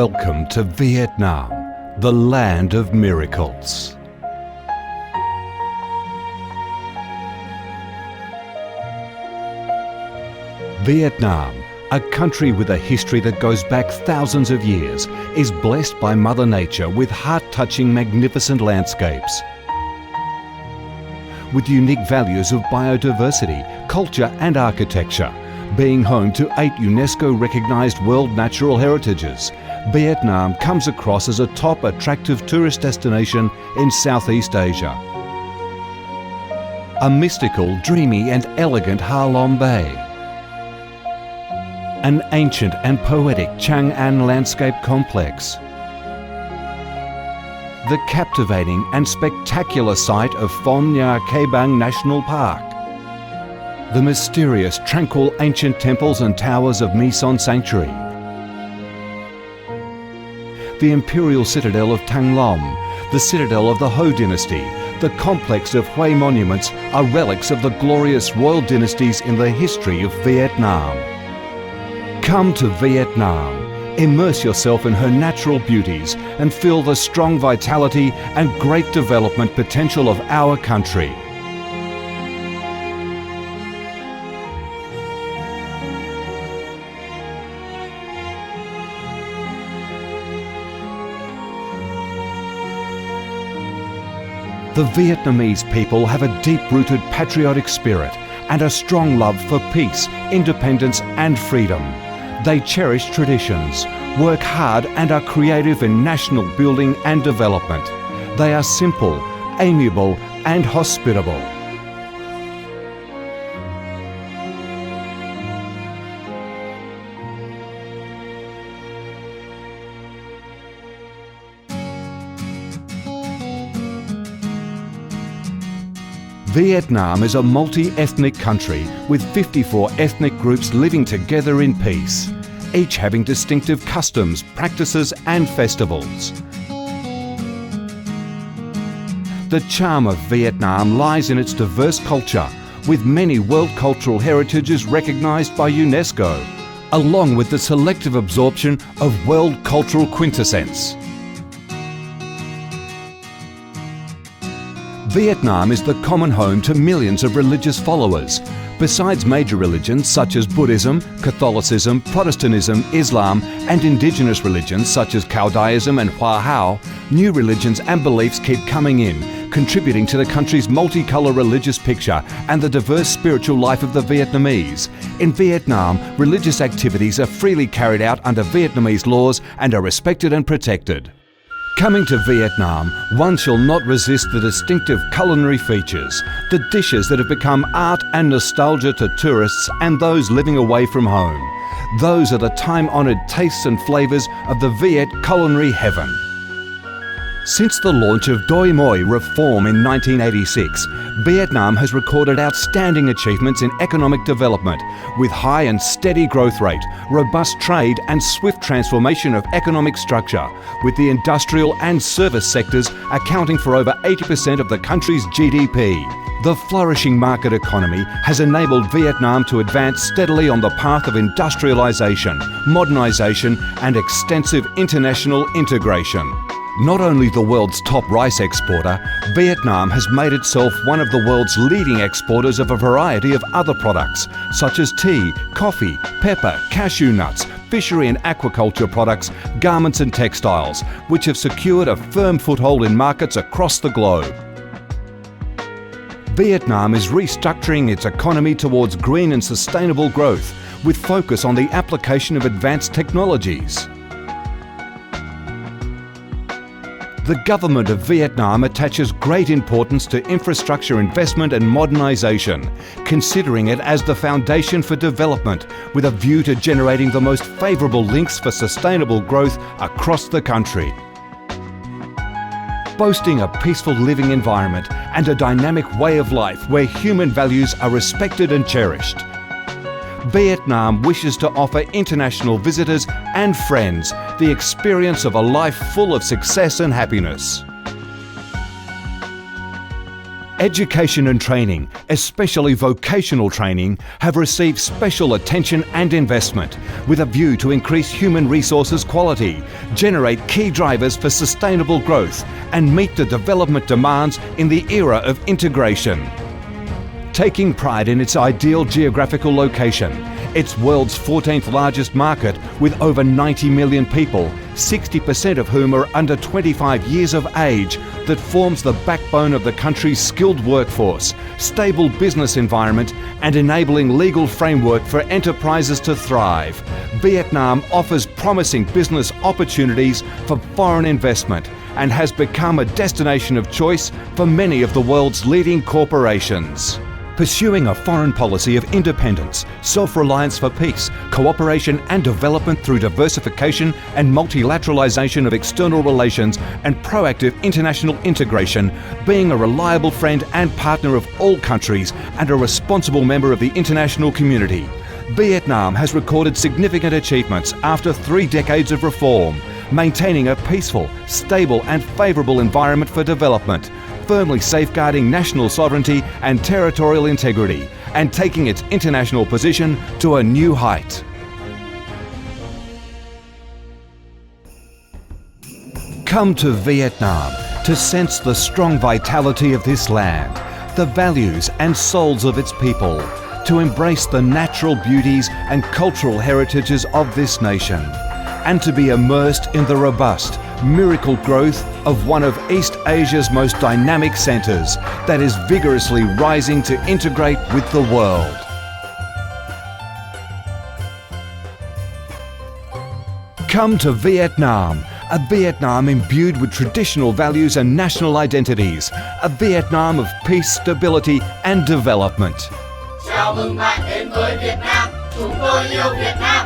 Welcome to Vietnam, the land of miracles. Vietnam, a country with a history that goes back thousands of years, is blessed by Mother Nature with heart-touching, magnificent landscapes. With unique values of biodiversity, culture and architecture, being home to 8 UNESCO-recognised World Natural Heritages, Vietnam comes across as a top attractive tourist destination in Southeast Asia. A mystical, dreamy and elegant Ha Long Bay. An ancient and poetic Chang An landscape complex. The captivating and spectacular site of Phong Nha Ke Bang National Park. The mysterious, tranquil ancient temples and towers of My Son Sanctuary. The imperial citadel of Thăng Long, the citadel of the Ho dynasty, the complex of Hue monuments are relics of the glorious royal dynasties in the history of Vietnam. Come to Vietnam, immerse yourself in her natural beauties and feel the strong vitality and great development potential of our country. The Vietnamese people have a deep-rooted patriotic spirit and a strong love for peace, independence and freedom. They cherish traditions, work hard and are creative in national building and development. They are simple, amiable and hospitable. Vietnam is a multi-ethnic country with 54 ethnic groups living together in peace, each having distinctive customs, practices and festivals. The charm of Vietnam lies in its diverse culture, with many World Cultural Heritages recognised by UNESCO, along with the selective absorption of World Cultural Quintessence. Vietnam is the common home to millions of religious followers. Besides major religions such as Buddhism, Catholicism, Protestantism, Islam and indigenous religions such as Cao Daism and Hoa Hao, new religions and beliefs keep coming in, contributing to the country's multicolour religious picture and the diverse spiritual life of the Vietnamese. In Vietnam, religious activities are freely carried out under Vietnamese laws and are respected and protected. Coming to Vietnam, one shall not resist the distinctive culinary features, the dishes that have become art and nostalgia to tourists and those living away from home. Those are the time-honoured tastes and flavours of the Viet culinary heaven. Since the launch of Doi Moi reform in 1986, Vietnam has recorded outstanding achievements in economic development, with high and steady growth rate, robust trade and swift transformation of economic structure, with the industrial and service sectors accounting for over 80% of the country's GDP. The flourishing market economy has enabled Vietnam to advance steadily on the path of industrialisation, modernisation and extensive international integration. Not only the world's top rice exporter, Vietnam has made itself one of the world's leading exporters of a variety of other products, such as tea, coffee, pepper, cashew nuts, fishery and aquaculture products, garments and textiles, which have secured a firm foothold in markets across the globe. Vietnam is restructuring its economy towards green and sustainable growth, with focus on the application of advanced technologies. The government of Vietnam attaches great importance to infrastructure investment and modernisation, considering it as the foundation for development, with a view to generating the most favourable links for sustainable growth across the country. Boasting a peaceful living environment and a dynamic way of life where human values are respected and cherished, Vietnam wishes to offer international visitors and friends the experience of a life full of success and happiness. Education and training, especially vocational training, have received special attention and investment with a view to increase human resources quality, generate key drivers for sustainable growth and meet the development demands in the era of integration. Taking pride in its ideal geographical location, its world's 14th largest market with over 90 million people, 60% of whom are under 25 years of age, that forms the backbone of the country's skilled workforce, stable business environment and enabling legal framework for enterprises to thrive. Vietnam offers promising business opportunities for foreign investment and has become a destination of choice for many of the world's leading corporations. Pursuing a foreign policy of independence, self-reliance for peace, cooperation and development through diversification and multilateralization of external relations and proactive international integration, being a reliable friend and partner of all countries and a responsible member of the international community. Vietnam has recorded significant achievements after 3 decades of reform, maintaining a peaceful, stable and favourable environment for development, firmly safeguarding national sovereignty and territorial integrity, and taking its international position to a new height. Come to Vietnam to sense the strong vitality of this land, the values and souls of its people, to embrace the natural beauties and cultural heritages of this nation, and to be immersed in the robust, miracle growth of one of East Asia's most dynamic centres that is vigorously rising to integrate with the world. Come to Vietnam, a Vietnam imbued with traditional values and national identities, a Vietnam of peace, stability and development. Chào mừng bạn đến với Việt Nam, chúng tôi yêu Việt Nam.